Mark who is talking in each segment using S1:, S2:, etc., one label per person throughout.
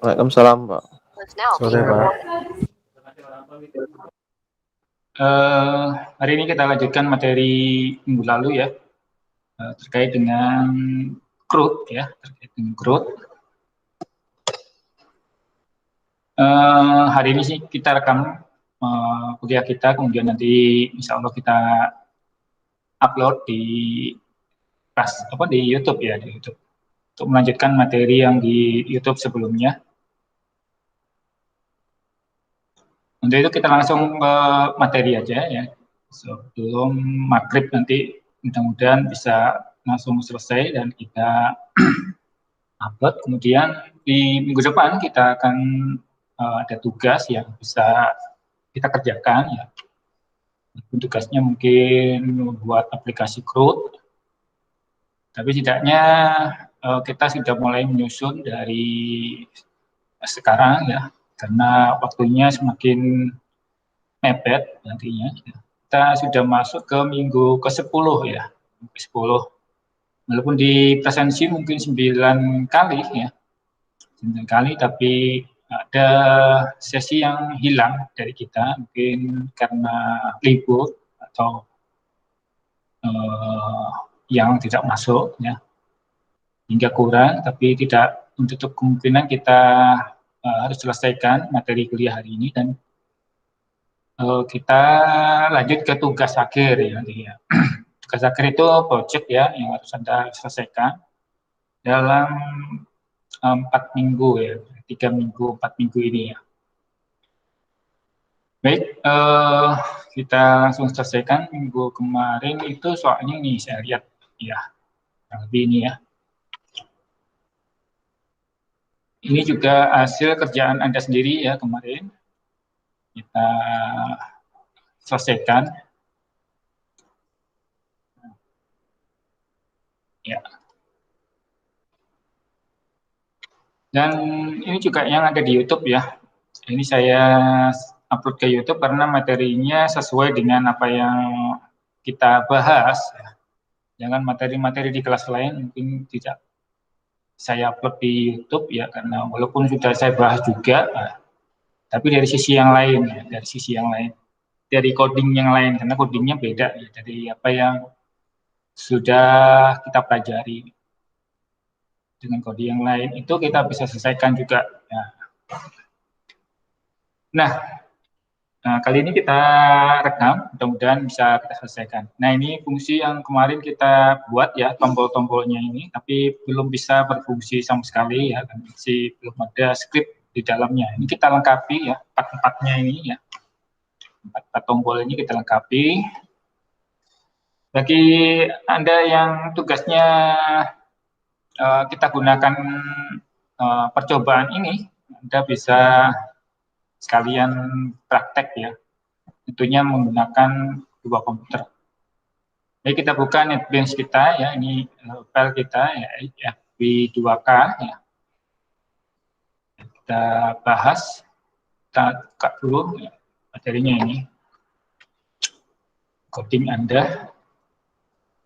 S1: Waalaikumsalam, Pak. Sore, Pak.
S2: Hari ini kita lanjutkan materi minggu lalu ya, terkait dengan growth ya, terkait dengan growth. Hari ini sih kita rekam kuliah kita, kemudian nanti insya Allah kita upload di di YouTube ya, di YouTube untuk melanjutkan materi yang di YouTube sebelumnya. Untuk itu kita langsung ke materi aja ya, sebelum maghrib nanti mudah-mudahan bisa langsung selesai dan kita upload. Kemudian di minggu depan kita akan ada tugas yang bisa kita kerjakan ya. Tugasnya mungkin membuat aplikasi growth, tapi setidaknya kita sudah mulai menyusun dari sekarang ya, karena waktunya semakin mepet nantinya. Kita sudah masuk ke minggu ke-10 ya, ke-10. Walaupun di presensi mungkin 9 kali ya, 9 kali, tapi ada sesi yang hilang dari kita, mungkin karena libur atau yang tidak masuk ya, hingga kurang, tapi tidak menutup kemungkinan kita harus selesaikan materi kuliah hari ini dan kita lanjut ke tugas akhir ya nanti ya. Tugas akhir itu project ya yang harus Anda selesaikan dalam 4 minggu ya, 3 minggu, 4 minggu ini ya. Baik, kita langsung selesaikan. Minggu kemarin itu soalnya nih saya lihat ya, lebih ini ya. Ini juga hasil kerjaan Anda sendiri ya kemarin. Kita selesaikan. Ya. Dan ini juga yang ada di YouTube ya. Ini saya upload ke YouTube karena materinya sesuai dengan apa yang kita bahas. Jangan materi-materi di kelas lain mungkin tidak saya upload di YouTube ya, karena walaupun sudah saya bahas juga, tapi dari sisi yang lain ya, dari sisi yang lain, dari coding yang lain, karena codingnya beda ya, dari apa yang sudah kita pelajari. Dengan kode yang lain itu kita bisa selesaikan juga ya. Nah, kali ini kita rekam, mudah-mudahan bisa kita selesaikan. Nah, ini fungsi yang kemarin kita buat ya, tombol-tombolnya ini, tapi belum bisa berfungsi sama sekali ya, masih belum ada script di dalamnya. Ini kita lengkapi ya, empat-empatnya ini ya, empat tombol ini kita lengkapi. Bagi Anda yang tugasnya kita gunakan percobaan ini, Anda bisa sekalian praktek ya, tentunya menggunakan 2 komputer. Jadi kita buka NetBeans kita ya, ini file kita ya, FB2K ya. Kita bahas, kita buka dulu ya, materinya ini. Coding Anda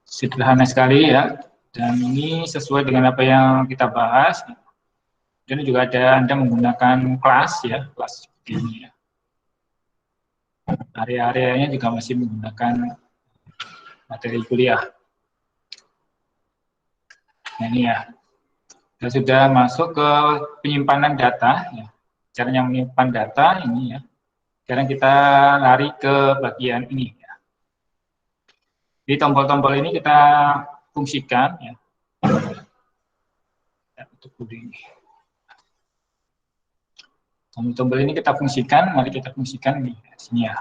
S2: sederhana sekali ya, dan ini sesuai dengan apa yang kita bahas. Dan juga ada Anda menggunakan kelas ya, kelas seperti ini ya. Area-areanya juga masih menggunakan materi kuliah. Nah ini ya, kita sudah masuk ke penyimpanan data ya. Caranya menyimpan data ini ya. Sekarang kita lari ke bagian ini ya. Di tombol-tombol ini kita fungsikan ya. Untuk ini. Tombol-tombol ini kita fungsikan, mari kita fungsikan di sini ya.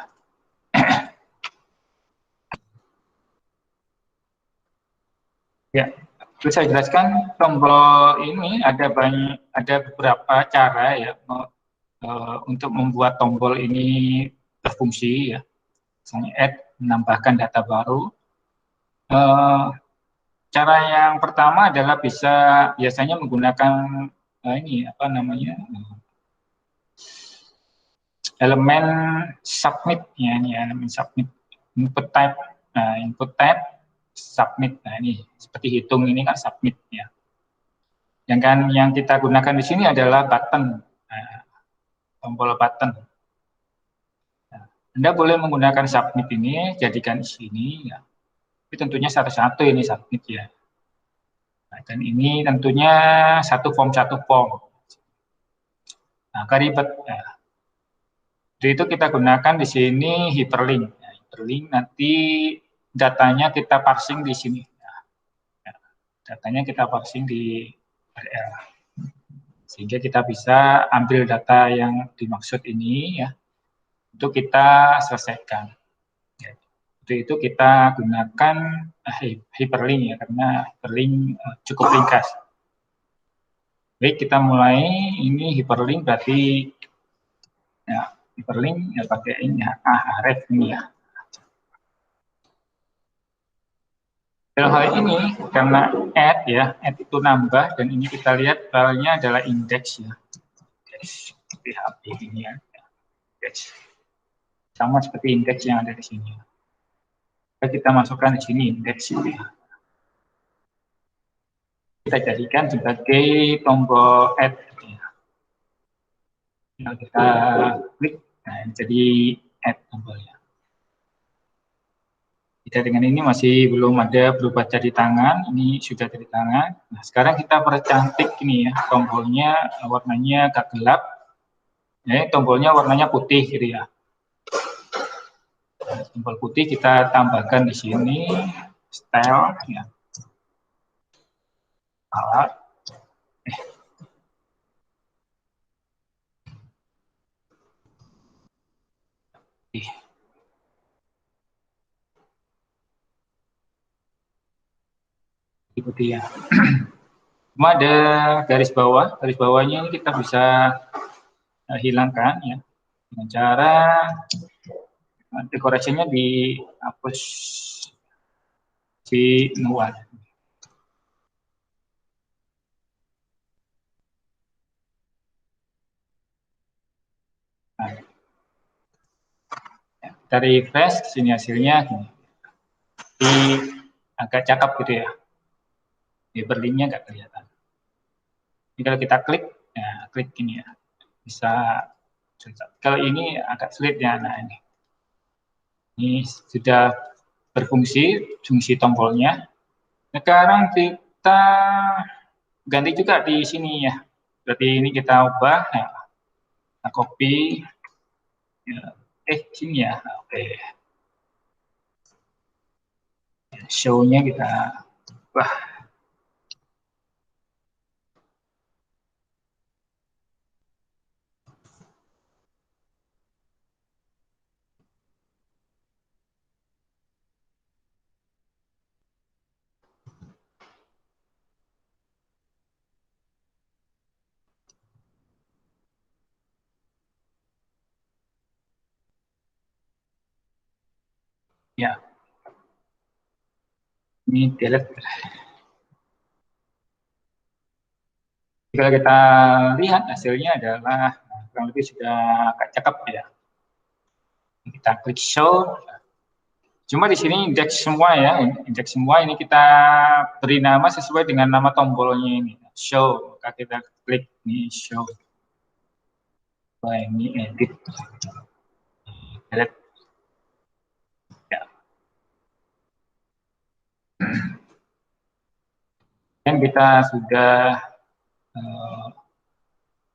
S2: Ya, terus saya jelaskan tombol ini ada beberapa cara ya untuk membuat tombol ini berfungsi ya. Misalnya add, menambahkan data baru. Cara yang pertama adalah bisa biasanya menggunakan ini apa namanya? Elemen submit ya, ini elemen submit, input type. Nah, input type submit. Nah, ini seperti hitung ini kan submit ya. Yang kita gunakan di sini adalah button tombol button. Nah, Anda boleh menggunakan submit ini, jadikan sini, ya. Tapi tentunya satu-satu ini submit ya. Nah, dan ini tentunya satu form. Nah, agak ribet. Ya. Jadi itu kita gunakan di sini hyperlink. Nah, hyperlink nanti datanya kita parsing di sini. Ya, datanya kita parsing di URL. Sehingga kita bisa ambil data yang dimaksud ini ya, untuk kita selesaikan. Ya. Untuk itu kita gunakan hyperlink ya, karena hyperlink cukup ringkas. Baik, kita mulai. Ini hyperlink berarti ya, hyperlink ya pakai ini ya, href ini ya. Dalam hal ini karena add ya, add itu nambah, dan ini kita lihat filenya adalah index ya. PHP ini ya. Index. Sama seperti indeks yang ada di sini. Kita masukkan di sini indeks ya. Kita jadikan sebagai tombol add. Nah, kita klik, nah, jadi add tombolnya. Kita dengan ini masih belum ada berubah jadi tangan, ini sudah jadi tangan. Nah, sekarang kita percantik ini ya, tombolnya warnanya agak gelap. Nah, tombolnya warnanya putih gitu ya. Nah, tombol putih kita tambahkan di sini style ya. Alat. Putih ya. Cuma ada garis bawah, garis bawahnya ini kita bisa hilangkan ya dengan cara dekorasinya dihapus di luar. Nah, ya, kita refresh, sini hasilnya gini. Agak cakep gitu ya. Di berlinknya nggak kelihatan. Jadi kalau kita klik, ya klik ini ya, bisa. Kalau ini agak sulit ya, nah ini sudah berfungsi, fungsi tombolnya. Sekarang kita ganti juga di sini ya. Berarti ini kita ubah, ya. Kita copy. Ya. Sini ya, oke. Show-nya kita ubah. Ya, ini delete. Kalau kita lihat hasilnya adalah kurang lebih sudah agak cakep ya. Kita klik show. Cuma di sini indeks semua ya, indeks semua ini kita beri nama sesuai dengan nama tombolnya ini. Show, maka kita klik nih show. Wah, ini edit. Delete. Ya. Dan kita sudah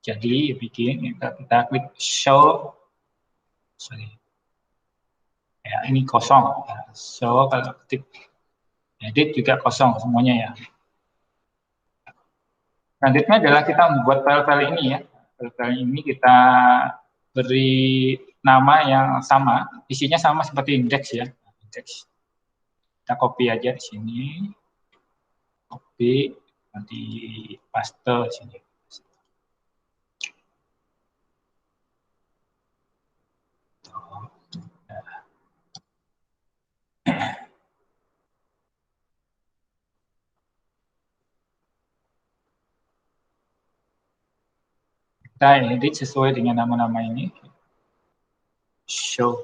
S2: jadi bikin, kita klik show. Sorry. Ya, ini kosong. So kalau ketik edit juga kosong semuanya ya. Selanjutnya adalah kita membuat file-file ini ya. File-file ini kita beri nama yang sama, isinya sama seperti indeks ya. Indeks. Kita copy aja di sini. Copy, nanti paste di sini. Kita edit sesuai dengan nama-nama ini. Show.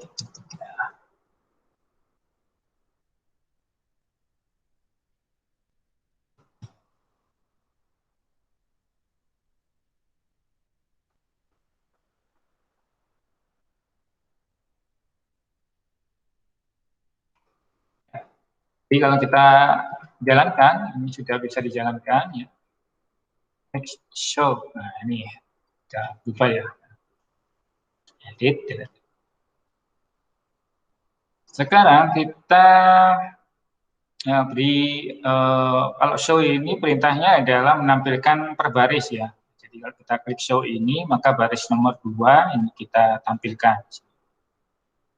S2: Jadi kalau kita jalankan, ini sudah bisa dijalankan ya. Next show. Nah, ini kita buka ya. Edit. Sekarang kita beri kalau show ini perintahnya adalah menampilkan per baris ya. Jadi kalau kita klik show ini, maka baris nomor 2 ini kita tampilkan.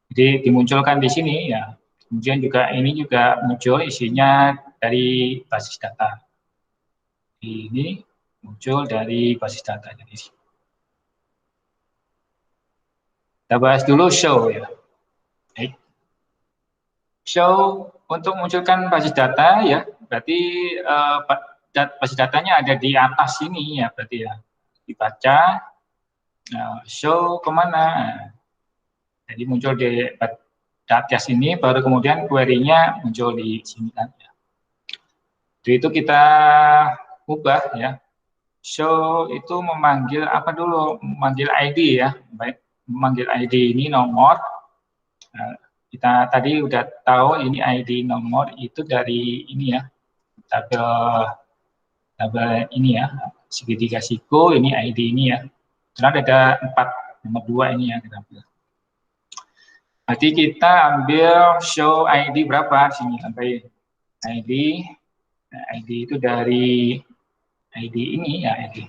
S2: Jadi dimunculkan di sini ya. Kemudian juga ini juga muncul isinya dari basis data. Ini muncul dari basis data. Jadi kita bahas dulu show ya. Baik. Show untuk munculkan basis data ya, berarti basis datanya ada di atas sini ya, berarti ya. Dibaca, show kemana? Jadi muncul di atas ini, baru kemudian query-nya muncul di sini kan. Jadi itu kita ubah ya. Show itu memanggil apa dulu? Memanggil ID ya. Baik, memanggil ID ini nomor. Kita tadi udah tahu ini ID nomor itu dari ini ya. Tabel ini ya. Segitiga siku, ini ID ini ya. Karena ada 4, nomor 2 ini ya kita ambil. Berarti kita ambil show ID berapa sini sampai ID. Nah, ID itu dari ID ini ya ID.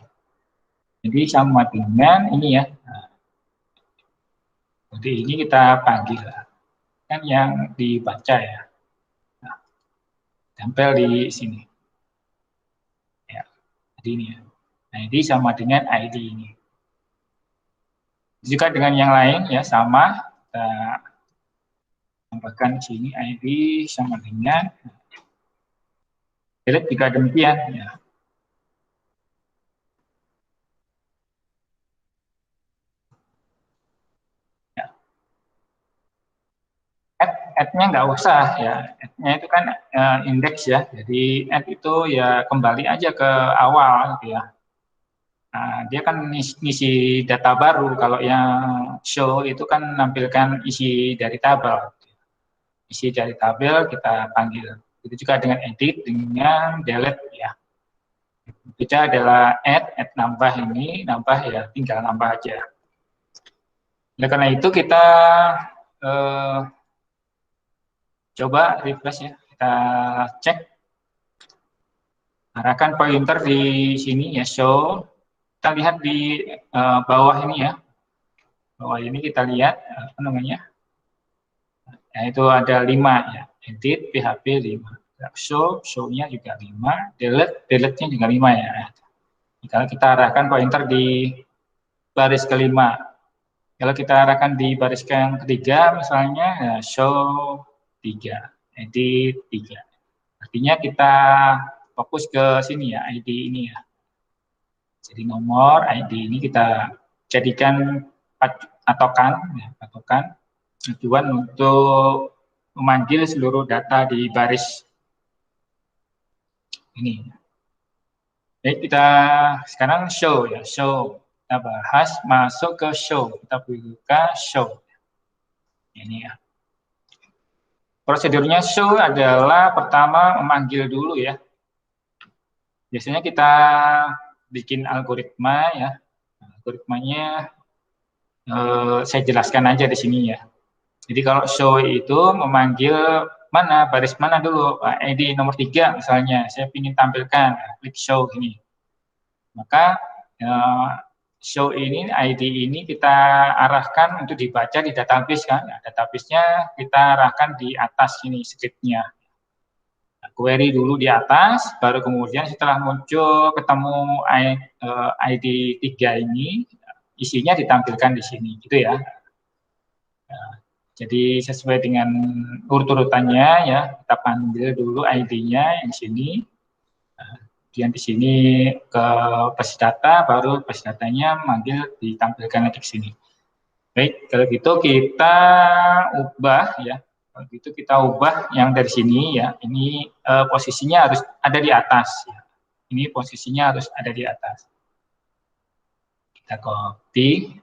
S2: Jadi sama dengan ini ya. Nah, jadi ini kita panggil kan yang dibaca ya. Nah, tempel di sini. Ya, jadi ini ya. ID sama dengan ID ini. Jika dengan yang lain ya sama, kita tambahkan di sini ID sama dengan delete jika demikian ya. Add-nya nggak usah ya, add-nya itu kan indeks ya, jadi add itu ya kembali aja ke awal gitu ya. Nah, dia kan ngisi data baru, kalau yang show itu kan menampilkan isi dari tabel. Isi dari tabel kita panggil. Itu juga dengan edit, dengan delete ya. Beda adalah add nambah ini, nambah ya tinggal nambah aja. Oleh karena itu kita coba refresh ya, kita cek. Arahkan pointer di sini ya, show. Kita lihat di bawah ini ya. Bawah ini kita lihat apa namanya? Ya, itu ada 5 ya. Edit PHP 5. Show-nya juga 5, delete-nya juga 5 ya. Kalau kita arahkan pointer di baris kelima. Kalau kita arahkan di baris yang ketiga misalnya ya, show 3, edit 3. Artinya kita fokus ke sini ya, ID ini ya. Jadi nomor ID ini kita jadikan patokan, ya, tujuan untuk memanggil seluruh data di baris ini. Baik, kita sekarang show ya, show. Kita bahas masuk ke show. Kita buka show. Ini ya. Prosedurnya show adalah pertama memanggil dulu ya. Biasanya kita bikin algoritma ya. Algoritmanya saya jelaskan aja di sini ya. Jadi kalau show itu memanggil mana, baris mana dulu, ID nomor 3 misalnya, saya ingin tampilkan, klik show ini. Maka show ini, ID ini kita arahkan untuk dibaca di database kan, nah, database-nya kita arahkan di atas ini script-nya. Nah, query dulu di atas, baru kemudian setelah muncul ketemu ID 3 ini, isinya ditampilkan di sini, gitu ya. Nah, jadi sesuai dengan urut-urutannya ya, kita panggil dulu ID-nya yang sini. Kemudian di sini ke basis data, baru basis datanya manggil ditampilkan lagi ke sini. Baik, kalau gitu kita ubah ya. Kalau gitu kita ubah yang dari sini ya. Ini posisinya harus ada di atas ya. Ini posisinya harus ada di atas. Kita copy.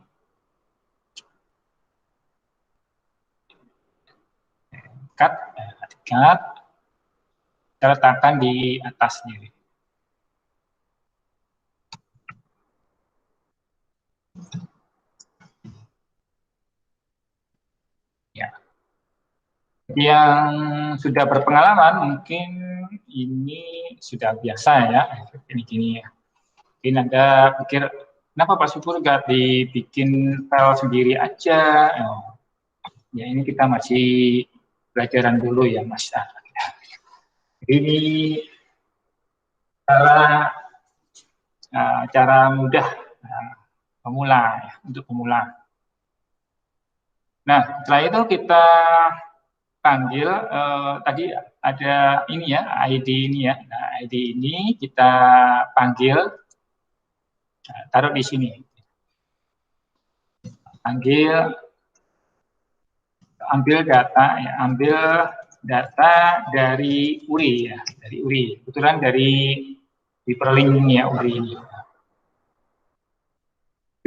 S2: Cut. saya letakkan di atas sendiri. Ya. Yang sudah berpengalaman mungkin ini sudah biasa ya, gini-gini ya. Mungkin Anda pikir, kenapa Pak Syukur gak dibikin file sendiri aja? Oh, ya ini kita masih pelajaran dulu ya Mas. Ini cara mudah pemula ya, untuk pemula. Nah, setelah itu kita panggil tadi ada ini ya, ID ini ya. Nah, ID ini kita panggil, taruh di sini. Panggil, ambil data ya, ambil data dari URI ya, dari URI. Kebetulan dari Hyperlink ini ya, URI ini.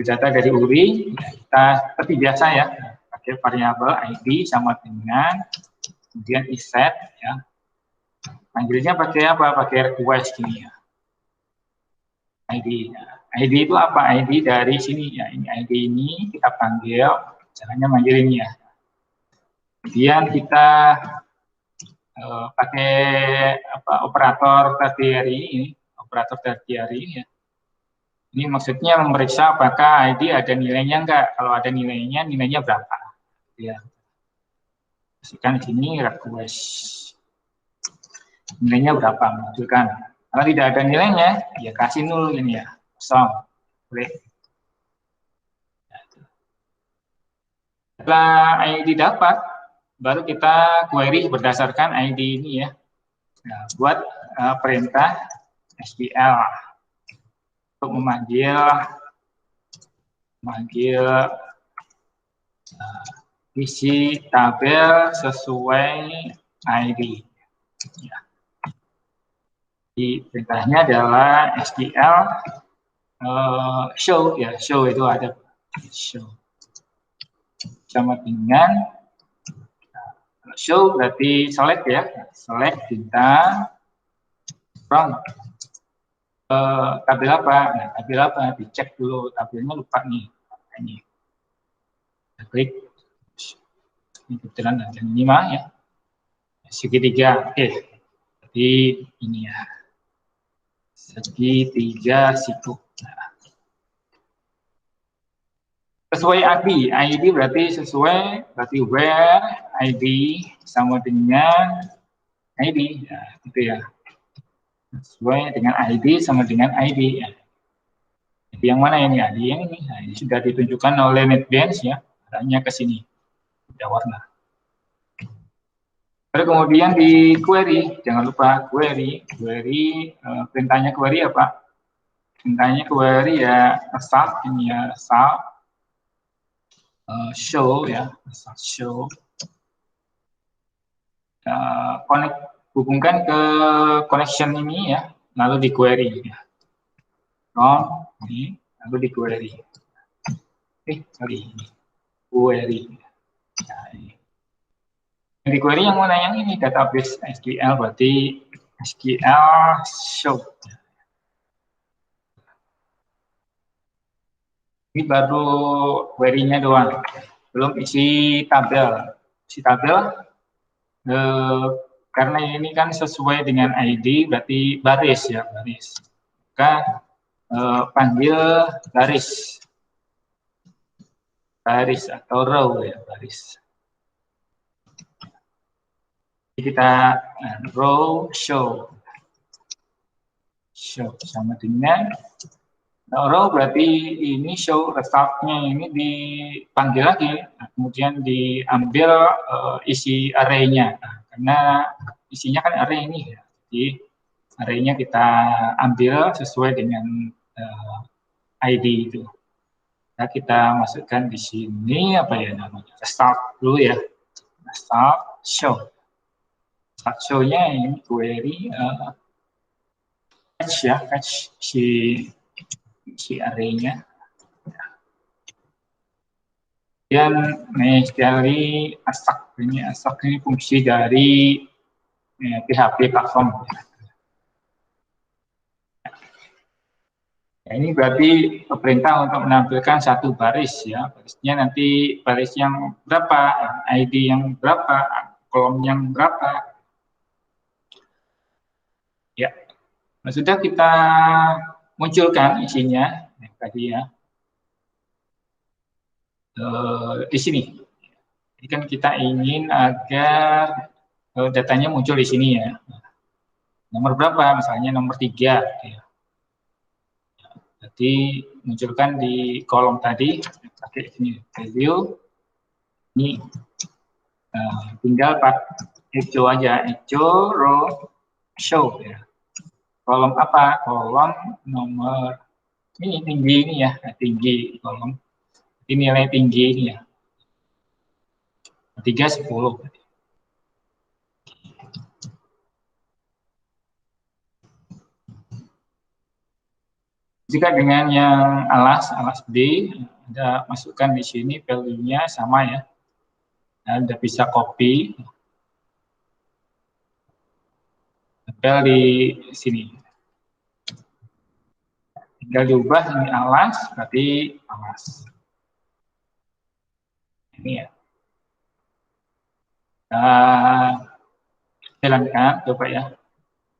S2: Data dari URI, kita seperti biasa ya, pakai variabel ID sama dengan kemudian iset ya. Panggilnya pakai apa? Pakai request gini ya. ID. ID itu apa? ID dari sini ya. Ini ID ini kita panggil, caranya manggil ini ya. Kemudian kita pakai apa? Operator tertiary ini, operator tertiary ini ya. Ini maksudnya memeriksa apakah ID ada nilainya enggak. Kalau ada nilainya, nilainya berapa? Ya. Kasihkan di sini request. Nilainya berapa? Munculkan. Kalau tidak ada nilainya, ya kasih nol ini ya, kosong. Boleh. Setelah ID dapat, baru kita query berdasarkan ID ini ya. Nah, buat perintah SQL untuk memanggil isi tabel sesuai ID. Ya. Di perintahnya adalah SQL show ya, show itu ada show sama dengan show berarti select ya, select bintang from tabel apa? Nah, tabel apa? Dicek dulu tabelnya, lupa nih ini. Klik ini kebetulan ada 5 ya, segitiga. Oke, jadi ini ya, segitiga siku. Nah, sesuai ID berarti sesuai, berarti where ID sama dengan ID, ya, gitu ya. Sesuai dengan ID sama dengan ID ya. Jadi yang mana ini ID yang ini? Nah, ini sudah ditunjukkan oleh NetBeans ya, arahnya ke sini, sudah warna. Lalu kemudian di query, jangan lupa query perintahnya query apa? Perintahnya query ya result ini ya, result show ya, result show. Hubungkan ke connection ini ya, lalu di query ya. Ini lalu di query. Sorry, query. Nah, ini. Di query yang mana? Yang ini database SQL, berarti SQL show. Ini baru query-nya doang, belum isi tabel. Isi tabel karena ini kan sesuai dengan ID, berarti baris ya, baris. Maka panggil baris atau row ya, baris. Jadi kita row show sama dengan row, berarti ini show resultnya ini dipanggil lagi, nah, kemudian diambil isi array-nya, nah, karena isinya kan array ini ya. Jadi array-nya kita ambil sesuai dengan ID itu. Nah, kita masukkan di sini apa ya namanya, result dulu ya, result show. Result show-nya ini query fetch ya, fetch si array-nya. Dan sekali asak ini fungsi dari PHP platform. Ya, ini berarti perintah untuk menampilkan satu baris ya. Barisnya nanti baris yang berapa, ID yang berapa, kolom yang berapa. Ya, nah, sudah kita munculkan isinya tadi ya. Di sini. Jadi kan kita ingin agar datanya muncul di sini ya. Nomor berapa? Misalnya nomor 3. Ya. Jadi munculkan di kolom tadi, pakai ini value. Ini tinggal echo aja, echo row show ya. Kolom apa? Kolom nomor ini tinggi ini ya, tinggi kolom. Ini nilai tinggi ini ya. 3 10. Jika dengan yang alas B, Anda masukkan di sini value-nya sama ya. Anda bisa copy. Tempel di sini. Tinggal diubah ini alas, berarti alas. Ini ya. Jalankan, coba ya.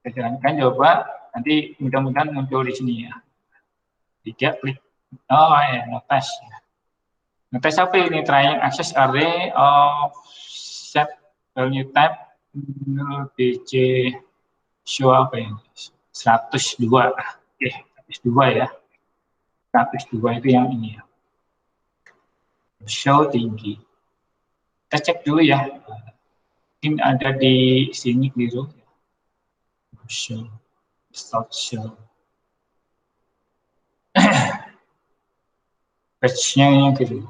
S2: Jalankan, coba. Nanti mudah-mudahan muncul di sini ya. 3 klik. Oh ya, notes. Notes apa ini? Trying access array of set value type DC show apa ini? 102. Oke, 102 ya. 102 itu yang ini ya. Show tinggi. Kita cek dulu ya. Mungkin ada di sini biru. Show. Start show. Patch-nya yang gitu.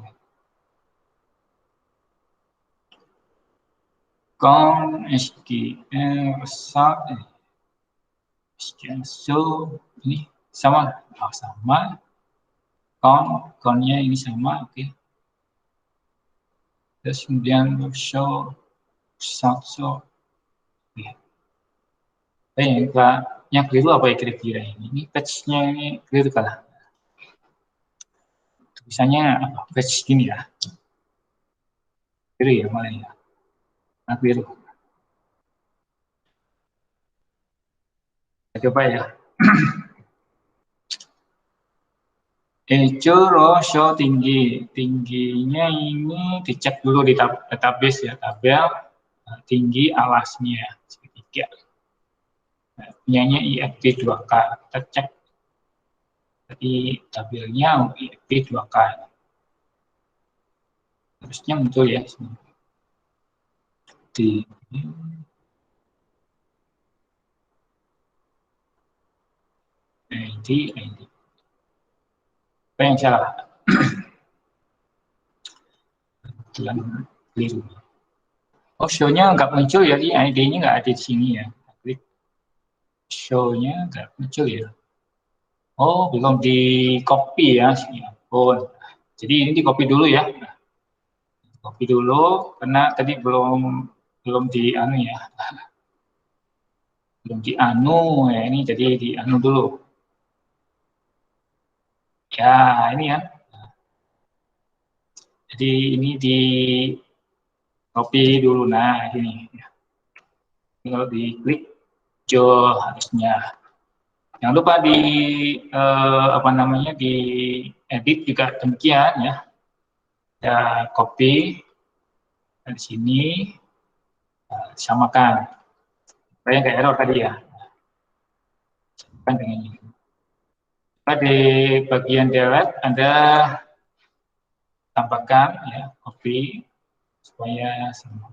S2: Com SQL result SQL ini sama, sama. Com-nya ini sama, oke. Terus kemudian show result show. Yang keliru apa ya kira-kira ini? Ini patch-nya ini keliru kalah. Tulisannya patch gini ya. Keliru ya malah ya. Nah, keliru. Kita coba ya. Echo row show tinggi. Tingginya ini dicek dulu di database ya. Tabel tinggi alasnya. Segitiga. Punyanya IFP 2K. Kita cek. Jadi tabelnya IFP 2K. Harusnya muncul ya. Di ID. Apa yang salah? Keliru. Oh, show-nya nggak muncul ya, ID-nya nggak ada di sini ya. Klik show-nya nggak muncul ya. Oh, belum di copy ya. Oh, jadi ini di copy dulu ya. Copy dulu, karena tadi belum di anu ya. Belum di anu ya, ini jadi di anu dulu. Ya, ini ya. Jadi ini di copy dulu, nah ini. Kalau diklik hijau harusnya. Jangan lupa di di edit juga demikian ya. Ya copy dari sini, samakan. Supaya nggak error tadi ya. Samakan dengan ini. Di bagian delete Anda tambahkan ya copy supaya sama.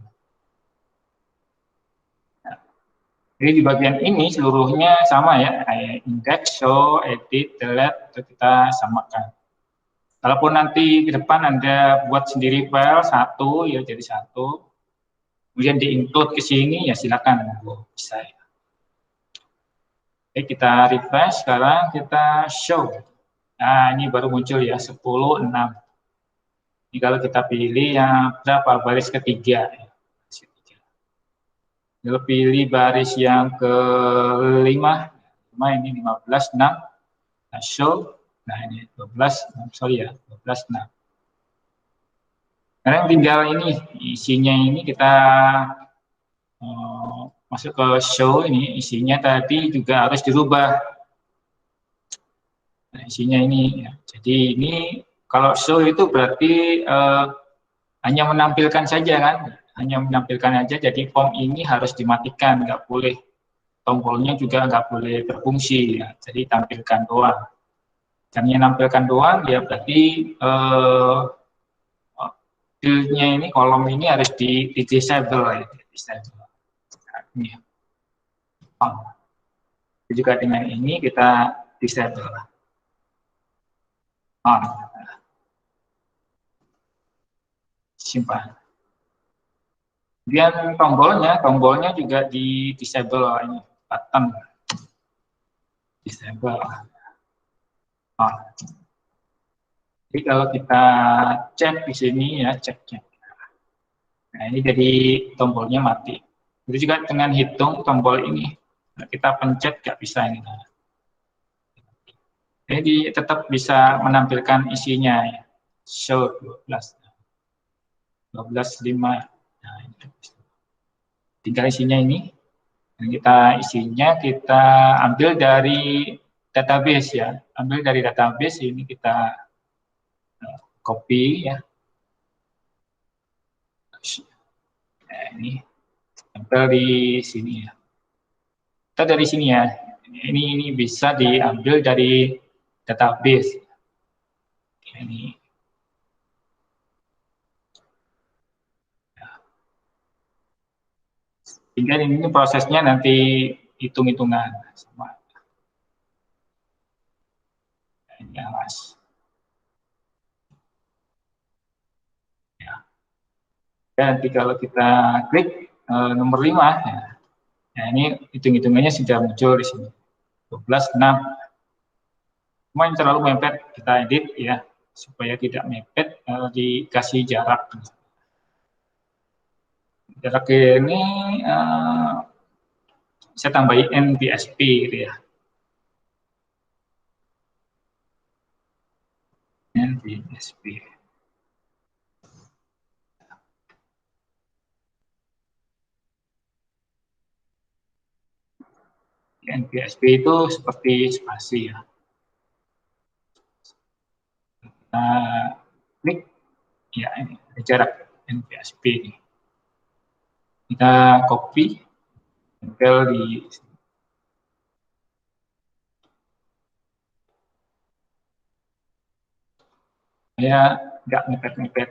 S2: Jadi di bagian ini seluruhnya sama ya, kayak index, show, edit, delete, itu kita samakan. Kalaupun nanti ke depan Anda buat sendiri file satu, ya jadi satu, kemudian di-include ke sini, ya silakan, bisa ya. Oke, kita refresh, sekarang kita show. Nah, ini baru muncul ya, 10, 6. Ini kalau kita pilih yang berapa, baris ketiga. Lalu pilih baris yang kelima, ini 15, 6, nah, show, nah ini 12, sorry ya, 12, 6. Sekarang tinggal ini, isinya ini kita masuk ke show ini, isinya tadi juga harus dirubah. Nah, isinya ini, ya. Jadi ini kalau show itu berarti hanya menampilkan saja kan, hanya menampilkan aja. Jadi form ini harus dimatikan, nggak boleh tombolnya juga nggak boleh berfungsi. Ya. Jadi tampilkan doang. Hanya nampilkan doang, ya berarti fieldnya ini kolom ini harus di disable ya, disable. Nah, ini. Juga dengan ini kita disable. Simpan. Kemudian tombolnya juga di disable ini, button disable. Jadi kalau kita cek di sini ya, cek. Nah ini jadi tombolnya mati. Itu juga dengan hitung tombol ini, kita pencet nggak bisa ini. Jadi tetap bisa menampilkan isinya ya. Show 12, 5. Nah, tinggal isinya ini. Dan isinya kita ambil dari database ya. Ambil dari database ini kita copy ya. Nah, ini tempel di sini ya. Kita dari sini ya. Ini bisa diambil dari database. Ini. Sehingga ini prosesnya nanti hitung-hitungan sama. Ini alas. Ya. Dan nanti kalau kita klik nomor 5 ya. Nah, ini hitung-hitungannya sudah muncul di sini. 12, 6. Cuma yang terlalu mepet kita edit ya, supaya tidak mepet, dikasih jarak. Jarak ini saya tambahin NTSP gitu ya. NTSP. NTSP itu seperti spasi ya. Kita klik, ya ini jarak NTSP ini. Kita copy, tempel di saya nggak mepet-mepet.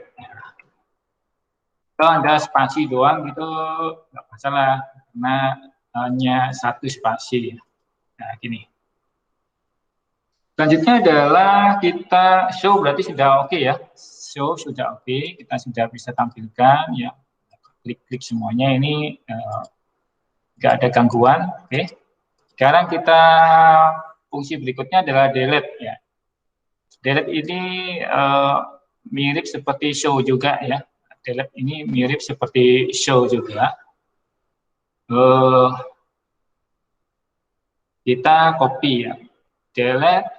S2: Kalau ada spasi doang gitu nggak masalah, karena hanya satu spasi. Nah, gini. Selanjutnya adalah kita show, berarti sudah oke ya. Show sudah oke, kita sudah bisa tampilkan ya. Klik-klik semuanya ini nggak ada gangguan. Oke. Sekarang kita fungsi berikutnya adalah delete ya. Delete ini mirip seperti show juga ya. Delete ini mirip seperti show juga. Kita copy ya. Delete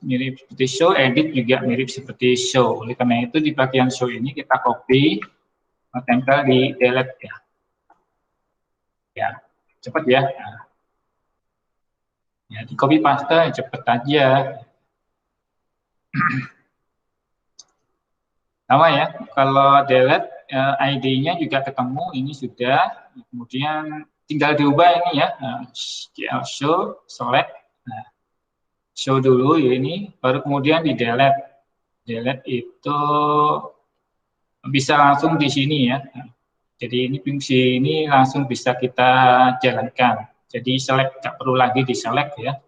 S2: mirip seperti show, edit juga mirip seperti show. Oleh karena itu di bagian show ini kita copy, tempel di delete ya. Ya, cepat ya. Ya, di copy paste cepat aja. Sama ya, kalau delete ID-nya juga ketemu, ini sudah, kemudian tinggal diubah ini ya, show, select, nah, show dulu ya ini, baru kemudian di delete. Delete itu bisa langsung di sini ya. Jadi ini fungsi ini langsung bisa kita jalankan. Jadi select, nggak perlu lagi di select ya,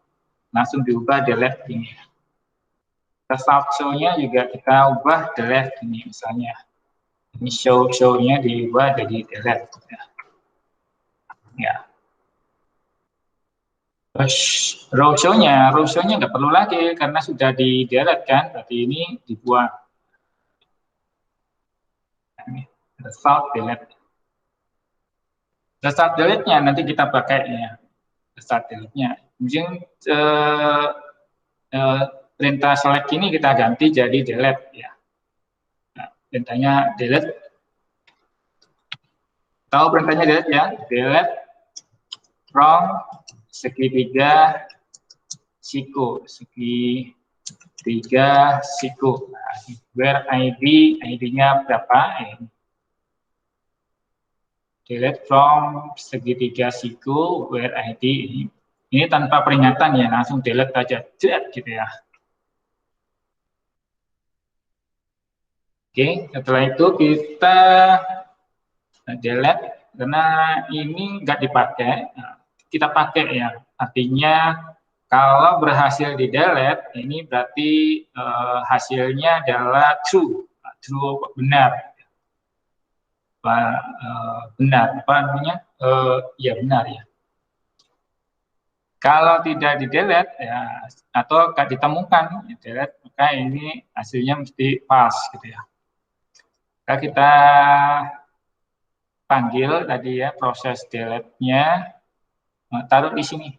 S2: langsung diubah delete ini. Result show-nya juga kita ubah delete ini misalnya. Ini show-nya diubah jadi delete. Ya. Terus row show-nya nggak perlu lagi karena sudah di delete kan, berarti ini dibuang. Result delete. Start delete-nya nanti kita pakai ya. Start delete-nya. Mungkin perintah select ini kita ganti jadi delete ya. Nah, perintahnya delete. Tahu perintahnya delete ya? Delete from segitiga siku. Segitiga siku. Nah, where ID-nya berapa? Delete from segitiga siku where ID ini tanpa peringatan ya, langsung delete aja gitu ya. Oke, setelah itu kita delete karena ini nggak dipakai, kita pakai ya. Artinya kalau berhasil di delete ini berarti hasilnya adalah true benar. Benar apa namanya ya benar ya. Kalau tidak di delete ya atau nggak ditemukan ya, delete maka ini hasilnya mesti false gitu ya. Nah, kita panggil tadi ya proses delete-nya, taruh di sini,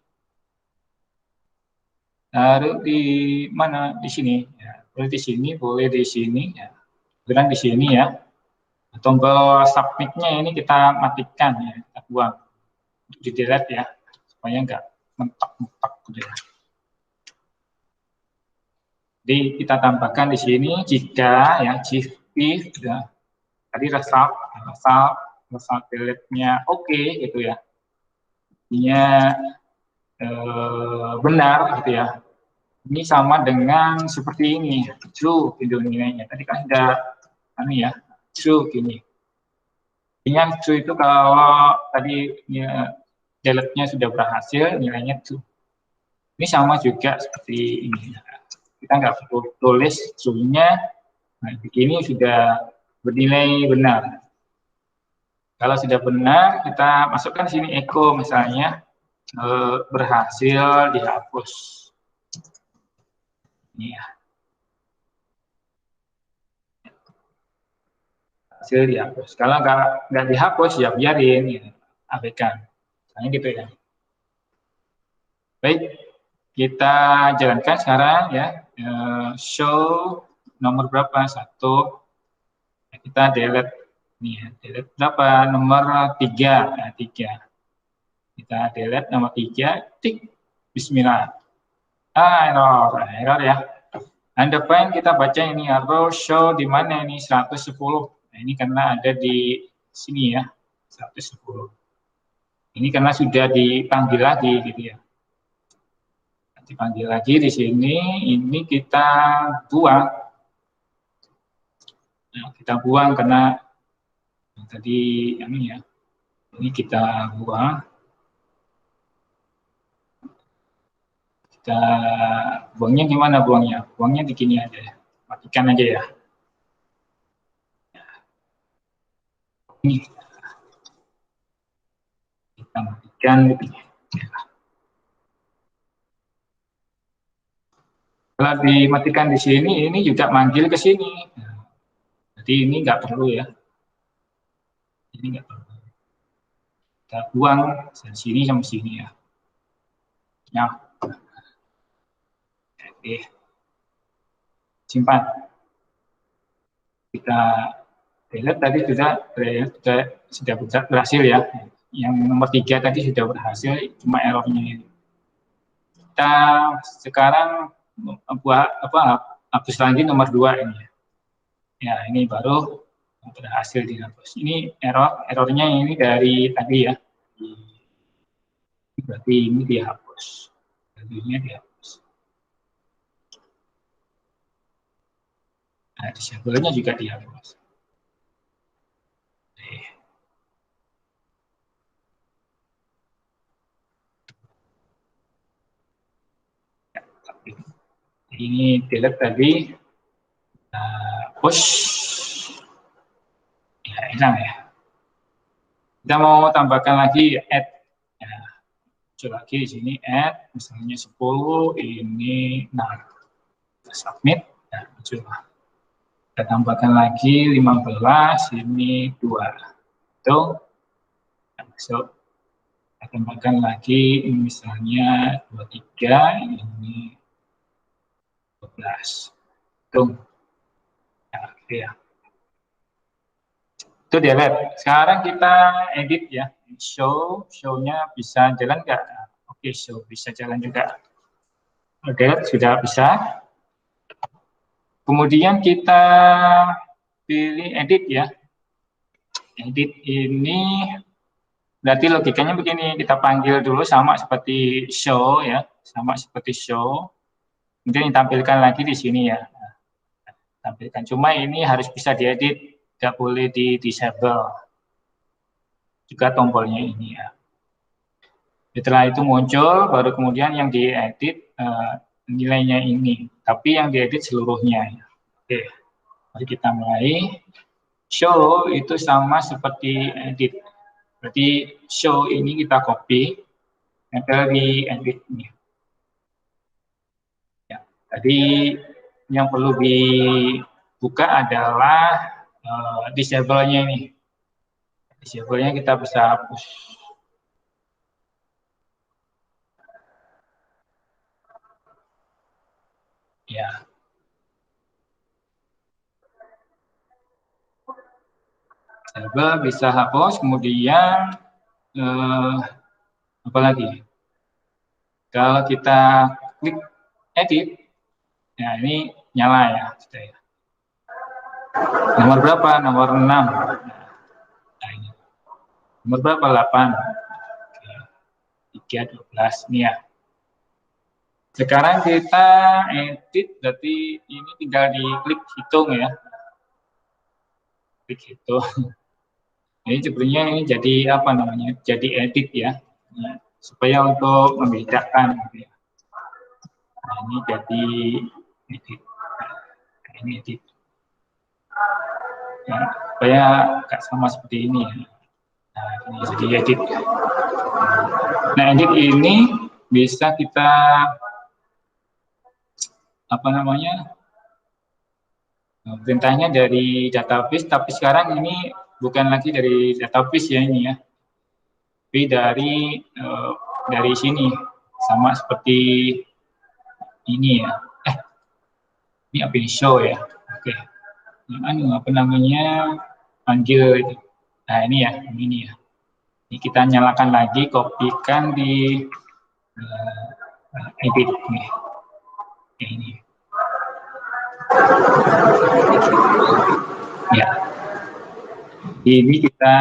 S2: taruh di mana di sini ya, boleh di sini boleh di sini ya, kemudian di sini ya. Tombol submit-nya ini kita matikan ya, kita buang untuk di delete ya, supaya nggak mentok-mentok gitu ya. Jadi kita tambahkan di sini jika ya if ya, tadi result delete-nya oke gitu ya, artinya benar gitu ya. Ini sama dengan seperti ini, true gitu nilainya. Tadi kan sudah ini ya, true gini. Intinya true itu kalau tadi ya, delete-nya sudah berhasil, nilainya true. Ini sama juga seperti ini. Kita nggak perlu tulis true-nya, nah begini sudah bernilai benar. Kalau sudah benar, kita masukkan sini echo misalnya berhasil dihapus. Ini ya. Hasil dihapus. Kalau nggak dihapus ya biarin, ya, abaikan. Misalnya gitu ya. Baik, kita jalankan sekarang ya. Show nomor berapa? 1. Kita delete nih ya. Delete berapa? Nomor 3. Nah, 3. Kita delete nomor 3. Tik. Bismillah. Error ya. Undefined kita baca ini arrow show di mana ini 110. Nah, ini karena ada di sini ya, 110. Ini karena sudah dipanggil lagi gitu ya. Dipanggil lagi di sini, ini kita buang. Nah, kita buang karena tadi ini ya. Ini kita buang. Kita buangnya gimana buangnya? Buangnya di sini aja ya. Matikan aja ya. Ini kita matikan gitu ya. Kalau dimatikan di sini, ini juga manggil ke sini. Jadi ini nggak perlu ya. Ini nggak perlu. Kita buang dari sini sampai sini ya. Ya. Oke. Simpan. Kita delete tadi sudah berhasil ya. Yang nomor 3 tadi sudah berhasil, cuma errornya ini. Kita sekarang buat hapus lagi nomor 2 ini. Ya, ini baru berhasil dihapus. Ini errornya ini dari tadi ya. Berarti ini dihapus. Value-nya dihapus. Nah, disable-nya juga dihapus. Ini delete tadi, push, ya hilang ya. Kita mau tambahkan lagi add, ya, coba lagi di sini add, misalnya 10, ini 6, kita submit, ya, coba. Kita tambahkan lagi 15, ini 2, itu masuk. tambahkan lagi misalnya 23, ini 12. Hitung. Ya, gitu ya. Itu dia lihat. Sekarang kita edit ya. Show-nya bisa jalan nggak? Oke, show bisa jalan juga. Oke, sudah bisa. Kemudian kita pilih edit ya. Edit ini berarti logikanya begini, kita panggil dulu sama seperti show ya, sama seperti show. Kemudian ditampilkan lagi di sini ya. Tampilkan. Cuma ini harus bisa diedit, nggak boleh di disable. Juga tombolnya ini ya. Setelah itu muncul, baru kemudian yang diedit nilainya ini. Tapi yang diedit seluruhnya. Oke, mari kita mulai. Show itu sama seperti edit. Berarti show ini kita copy, tempel di edit ini. Ya, tadi yang perlu dibuka adalah disable-nya ini. Disable-nya kita bisa hapus. Ya. Disable bisa hapus, kemudian apa lagi? Kalau kita klik edit, ya ini nyala ya. Nomor berapa? Nomor 6. Nah, ini. Nomor berapa? 8. 3, 12. Ini ya. Sekarang kita edit, berarti ini tinggal diklik hitung ya. Klik hitung. Ini sebenarnya ini jadi apa namanya? Jadi edit ya. Nah, supaya untuk membedakan. Gitu ya. Nah, ini jadi edit. Nah, ini edit. Ya, supaya nggak sama seperti ini. Nah, ini jadi edit. Nah, edit ini bisa kita apa namanya? Perintahnya dari database, tapi sekarang ini bukan lagi dari database ya ini ya, tapi dari sini sama seperti ini ya. Ini apa ini show ya? Oke. Apa namanya? Panggil itu. Nah ini ya, ini ya. Ini kita nyalakan lagi, kopikan di edit nih. Ini. Ya. Ini kita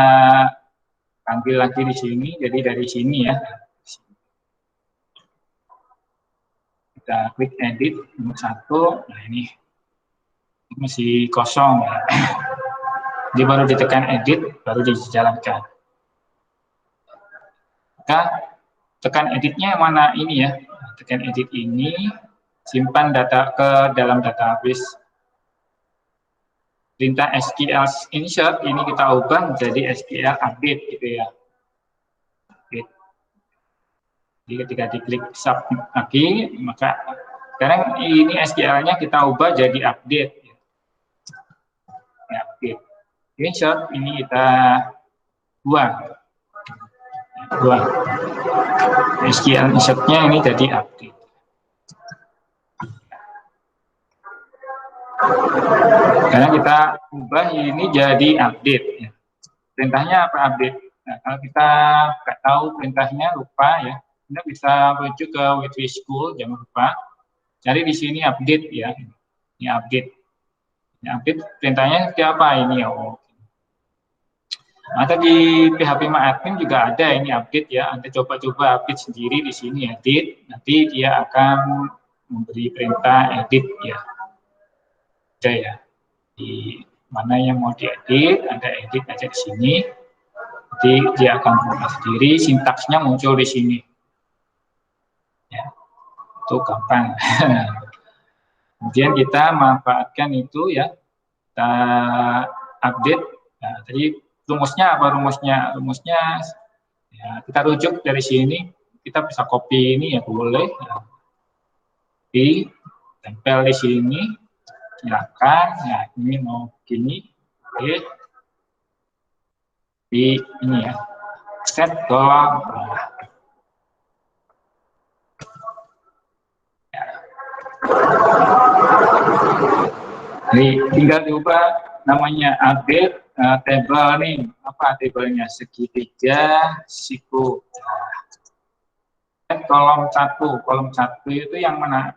S2: panggil lagi di sini, jadi dari sini ya. Kita klik edit nomor 1. Nah ini masih kosong ya. Jadi baru ditekan edit, baru dijalankan. Maka tekan editnya mana ini ya. Tekan edit ini, simpan data ke dalam database. Perintah SQL insert ini kita ubah menjadi SQL update gitu ya. Update. Jadi ketika diklik submit lagi, maka sekarang ini SQL-nya kita ubah jadi update. Ya, update. Insert ini kita buang. SQL insert-nya ini jadi update. Karena kita ubah ini jadi update. Ya. Perintahnya apa update? Nah, kalau kita nggak tahu perintahnya, lupa ya, kita bisa menuju ke Whitney School, jangan lupa. Cari di sini update ya. Ini update. Ini update perintahnya seperti apa ini? Oh. Atau di PHP MyAdmin juga ada ini update ya. Anda coba-coba update sendiri di sini edit. Nanti dia akan memberi perintah edit ya. Ada ya. Di mana yang mau diedit, Anda edit aja di sini. Nanti dia akan berubah sendiri. Sintaksnya muncul di sini. Ya. Itu gampang. Kemudian kita manfaatkan itu ya. Kita update. Nah, tadi rumusnya apa rumusnya? Rumusnya ya, kita rujuk dari sini, kita bisa copy ini ya boleh. Copy, tempel di sini, silakan. Nah ini mau gini, oke. Di ini ya, set kolom. Jadi tinggal diubah namanya update table nih, apa tabelnya, segitiga siku. Kolom satu itu yang mana?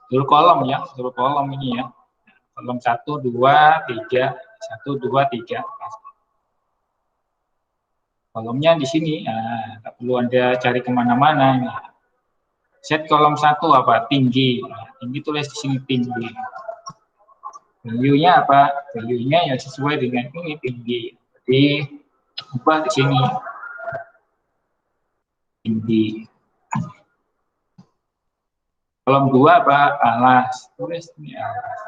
S2: Dulu kolom ya, dulu kolom ini ya. Kolom 1, 2, 3, 1, 2, 3. Kolomnya di sini, nggak perlu Anda cari kemana-mana. Set kolom 1 apa? Tinggi. Tinggi tulis di sini tinggi. Value-nya apa? Value-nya ya sesuai dengan ini tinggi. Jadi ubah di sini tinggi. Kolom 2 apa? Alas. Tulis ini alas.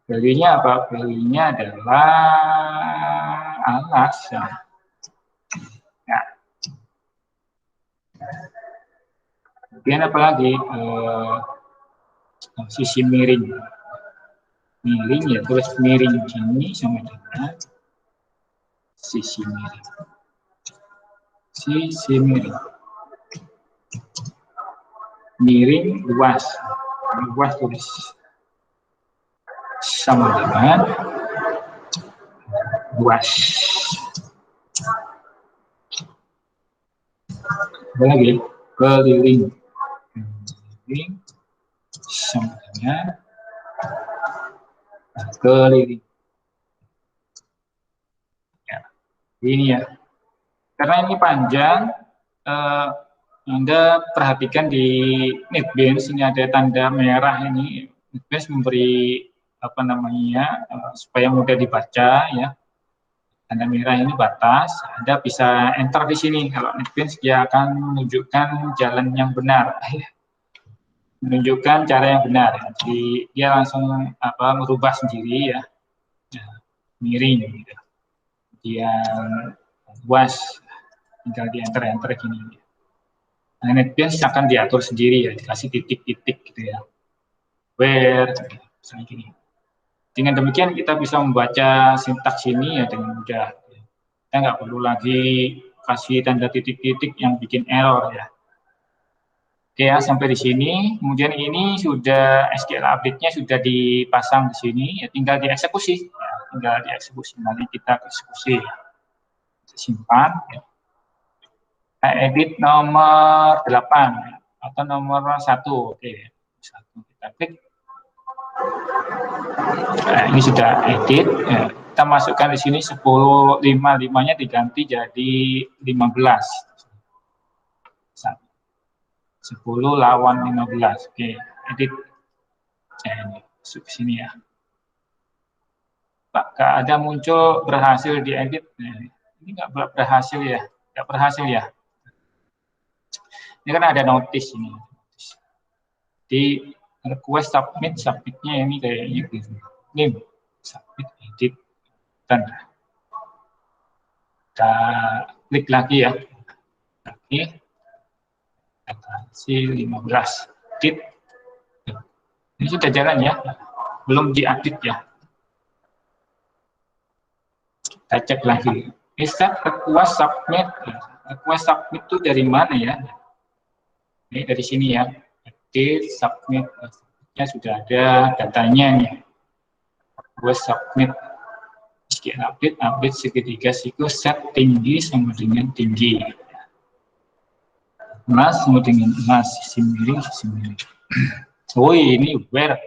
S2: Value-nya apa? Value-nya adalah alas. Ya. Kemudian apa lagi? Sisi miring. Miring ya, tulis miring sini sama dengan sisi miring. Sisi miring. Miring luas. Luas tulis sama dengan luas. Apa lagi? Keliling. Keliling sama dengan keliling. Ya, ini ya. Karena ini panjang, Anda perhatikan di NetBeans ini ada tanda merah ini. NetBeans memberi apa namanya supaya mudah dibaca ya. Tanda merah ini batas. Anda bisa enter di sini. Kalau NetBeans dia akan menunjukkan jalan yang benar. Menunjukkan cara yang benar. Jadi dia langsung apa merubah sendiri ya. Miring gitu. Kemudian luas, tinggal di enter gini. Nah, NetBeans akan diatur sendiri ya, dikasih titik-titik gitu ya. Where, misalnya gini. Dengan demikian kita bisa membaca sintaks ini ya dengan mudah. Kita nggak perlu lagi kasih tanda titik-titik yang bikin error ya. Oke ya, sampai di sini. Kemudian ini sudah SQL update-nya sudah dipasang di sini, ya tinggal dieksekusi. Ya, tinggal dieksekusi. Nanti kita eksekusi. Simpan. Ya. Kita edit nomor 8 atau nomor 1. Oke, 1 kita klik. Nah, ini sudah edit. Ya. Kita masukkan di sini 10, 5-nya diganti jadi 15. 10 lawan 15. Oke, edit. Ini masuk ke sini ya. Pak, ada muncul berhasil diedit. Nah, ini nggak berhasil ya. Nggak berhasil ya. Ini kan ada notice ini. Di request submitnya ini kayaknya gitu. Ini submit edit. Dan kita klik lagi ya. Oke. Si 15 edit. Ini sudah jalan ya. Belum diedit ya. Kita cek lagi. Bisa request submit. Request submit itu dari mana ya? Ini dari sini ya. Edit, submit. Ya sudah ada datanya nih. Request submit. Sekian update segitiga siku set tinggi sama dengan tinggi. Mas sama dengan mas, sisi miring. Oh ini where.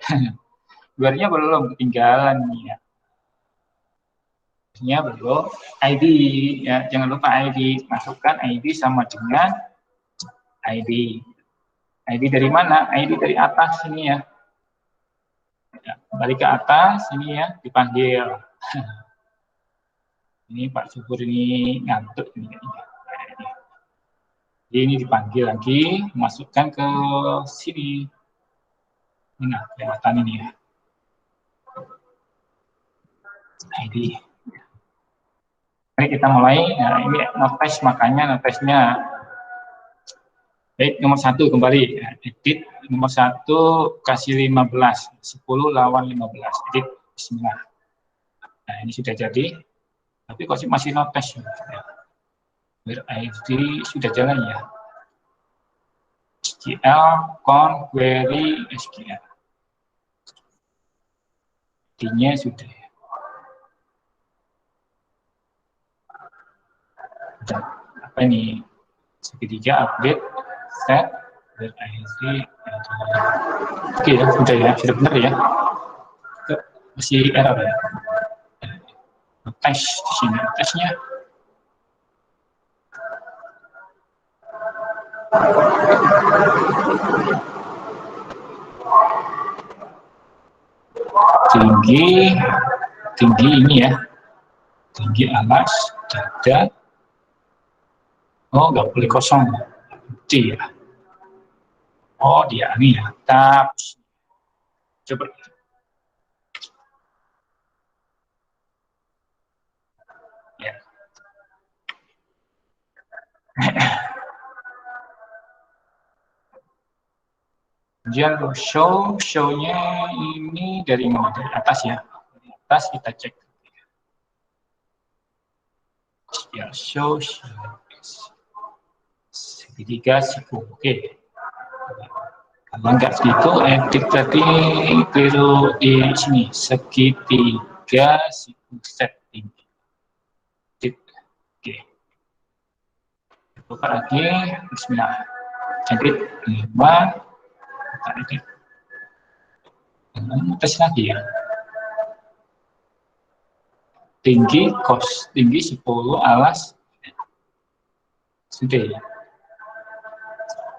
S2: Where-nya belum ketinggalan nih ya. Nya belum ID ya, jangan lupa ID, masukkan ID sama dengan ID dari mana? ID dari atas sini ya, balik ke atas ini ya, dipanggil. Ini Pak Subur ini ngantuk ini. Jadi ini dipanggil lagi, masukkan ke sini. Nah, kelihatan ini ya. ID. Mari kita mulai. Nah, ini notes, makanya notesnya. Baik, nomor 1 kembali. Edit nomor 1 kasih 15. 10 lawan 15. Edit. Bismillah. Nah, ini sudah jadi, tapi kok masih notes ya. Where ID sudah jalan ya. SQL, con, query, SQL. D-nya sudah. Dan apa ini? Segitiga update, set, where ID. Oke ya, sudah benar ya. Masih error ya. Tes di sini, tesnya. Tinggi ini ya, tinggi alas dada. Oh, nggak boleh kosong, D ya. Oh, dia ini ya, tabs. Coba. Ya. Kemudian show-nya ini dari mana? Dari atas ya. Dari atas kita cek. Ya, show segitiga siku. Oke. Kalau nggak segitu, edit tadi keliru di sini. Segitiga siku setting. Oke. Buka lagi. Bismillah. Edit 5. Kita edit. Tes lagi ya. Tinggi 10, alas sudah ya.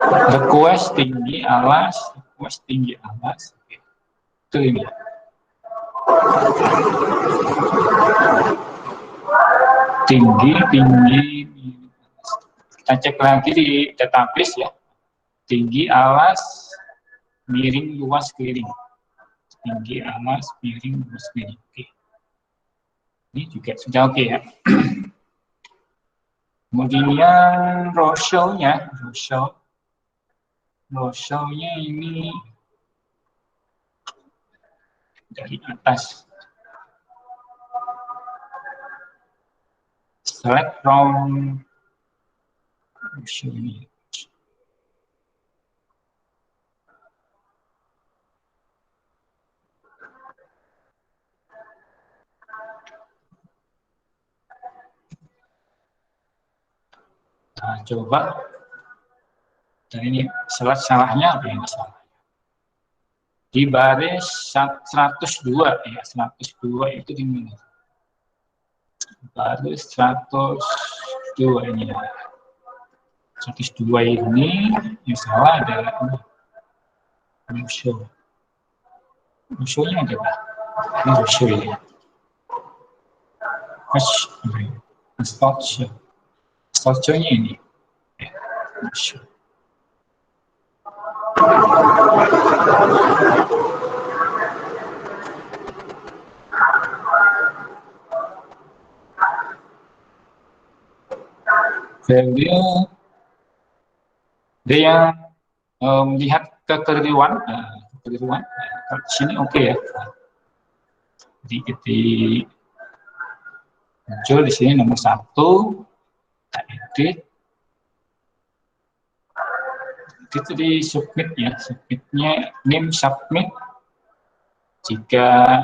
S2: Request tinggi alas. Itu ini. Tinggi. Kita cek lagi di database ya. Tinggi, alas, miring, luas, keliling. Tinggi, alas, miring, luas, keliling. Oke. Ini juga sudah oke ya. Kemudian ratio-nya ini dari atas. Select from ratio ini. Nah, coba. Dan ini salahnya apa yang salah? Di baris 102 ya, 102 itu di mana? Baris 102 ini ya. 102 ini yang salah adalah ini. Ratio-nya ada apa? Ini ratio ini. Ratio-nya ini. Ratio. Value dia melihat kekeliruan, di sini oke ya. Jadi kita muncul di sini nomor 1, kita edit. Itu di submit ya, submitnya name submit. Jika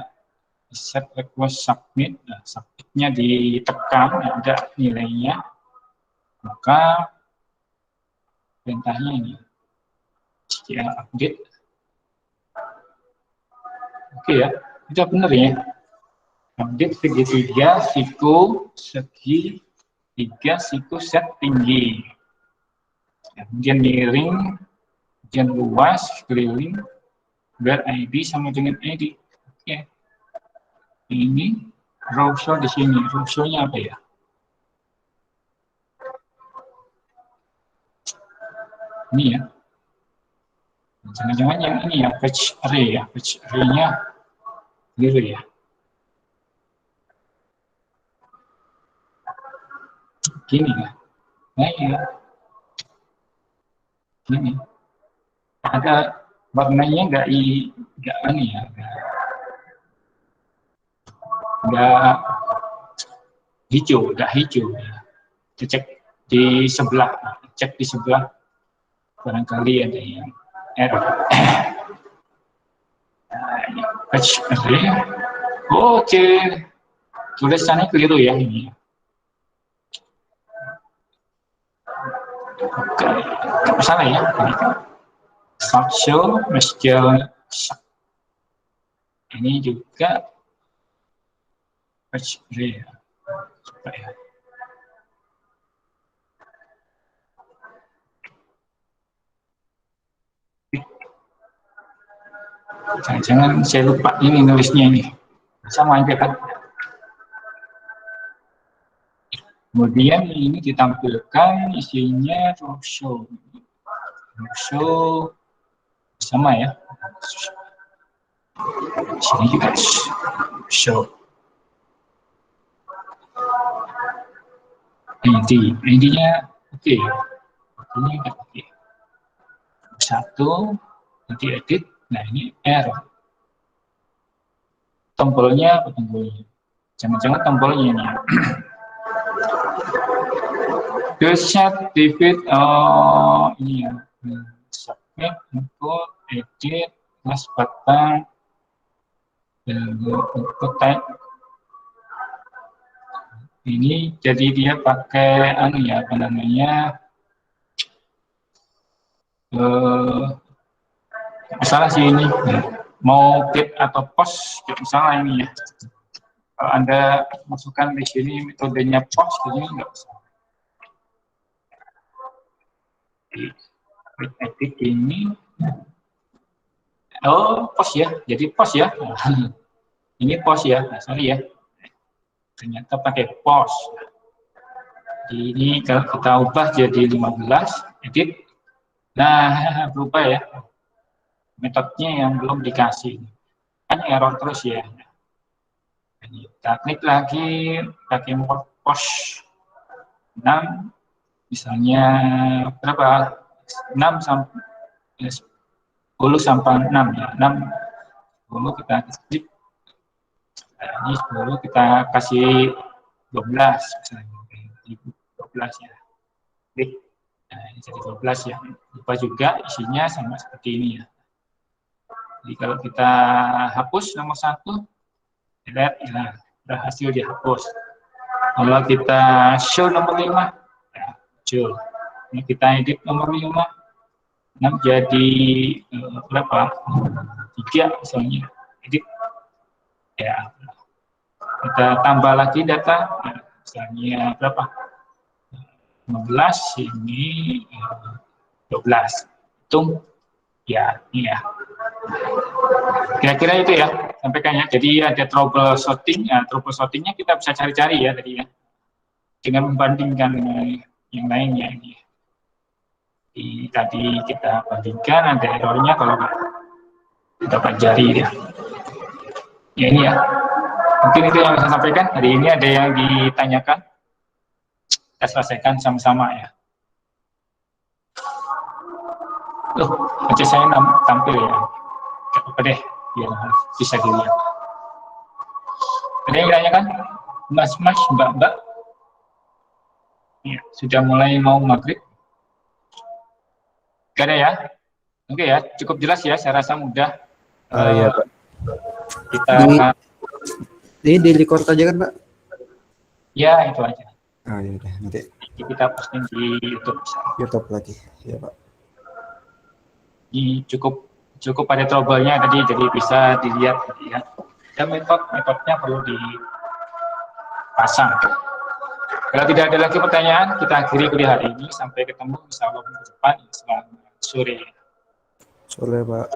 S2: set request submit, submitnya ditekan ada nilainya, maka perintahnya ini SQL update. Oke ya, itu benar ya. Update segitiga siku set tinggi. Kemudian miring, kemudian luas, keliling, where ID sama dengan ID. Oke. Ini ratio di sini. Ratio-nya apa ya? Ini ya. Jangan-jangan yang ini ya, page array ya. Page array-nya keliru ya. Gini ya. Nah iya. Gini. Ada warnanya nggak ini ya. nggak hijau, nggak hijau. Dicek di sebelah, cek di sebelah, barangkali ada yang error. Patch array. Oke, tulisannya keliru ya ini. Nggak masalah ya. Start show, meskipun ini juga patch array ya. Supaya jangan-jangan saya lupa ini nulisnya ini sama aja kan. Kemudian ini ditampilkan isinya show sama ya. Sini juga show ID-nya oke. Ini oke. Satu nanti edit. Nah ini error. Tombolnya apa tombolnya? Jangan-jangan tombolnya ini. Set David, ini ya. Submit, input, edit, plus button, input tag. Ini jadi dia pakai ya apa namanya? Masalah sih ini. Mau get atau post, tidak masalah ini ya. Kalau Anda masukkan di sini metodenya post, ini nggak bisa. Edit ini, post ya, jadi post ya. Ini post ya, nah, sorry ya. Ternyata pakai post. Ini kalau kita ubah jadi 15, edit. Nah, berubah ya. Metodenya yang belum dikasih. Kan error terus ya. Kita klik lagi, pakai post 6, misalnya berapa? 6 sampai 10 sampai 6 ya. 6, 10 kita klik. Nah, ini 10 kita kasih 12 misalnya. 12 ya. Klik. Nah, ini jadi 12 ya. Lupa juga isinya sama seperti ini ya. Jadi kalau kita hapus nomor 1, lihat ya, berhasil dihapus. Kalau kita show nomor 5, ya, muncul. Ini kita edit nomor 5, 6 jadi berapa? 3 misalnya. Edit. Ya. Kita tambah lagi data, ya, misalnya berapa? 15, ini 12. Hitung. Ya, ini ya. Kira-kira itu ya, sampaikan ya. Jadi ada troubleshooting, ya, troubleshootingnya kita bisa cari-cari ya tadi ya, dengan membandingkan yang lainnya ini. Tadi kita bandingkan ada errornya kalau kita pelajari ya. Ya ini ya. Mungkin itu yang saya sampaikan. Hari ini ada yang ditanyakan. Kita selesaikan sama-sama ya. Loh, wajah saya tampil ya. Gak apa deh, biar bisa dilihat. Ada yang ditanyakan? Mas-mas, mbak-mbak? Ya, sudah mulai mau maghrib? Gak ada ya? Oke ya, cukup jelas ya, saya rasa mudah.
S1: Iya, Pak.
S2: Kita
S3: ini di record aja kan, Pak?
S2: Ya, itu aja.
S3: Ah, ya udah, nanti
S2: Kita posting di YouTube.
S3: YouTube lagi, ya Pak.
S2: Ini cukup ada trouble-nya tadi, jadi bisa dilihat ya. Dan metodenya perlu dipasang. Kalau tidak ada lagi pertanyaan, kita akhiri kuliah hari ini. Sampai ketemu insya Allah minggu depan. Selamat sore.
S3: Sore, Pak.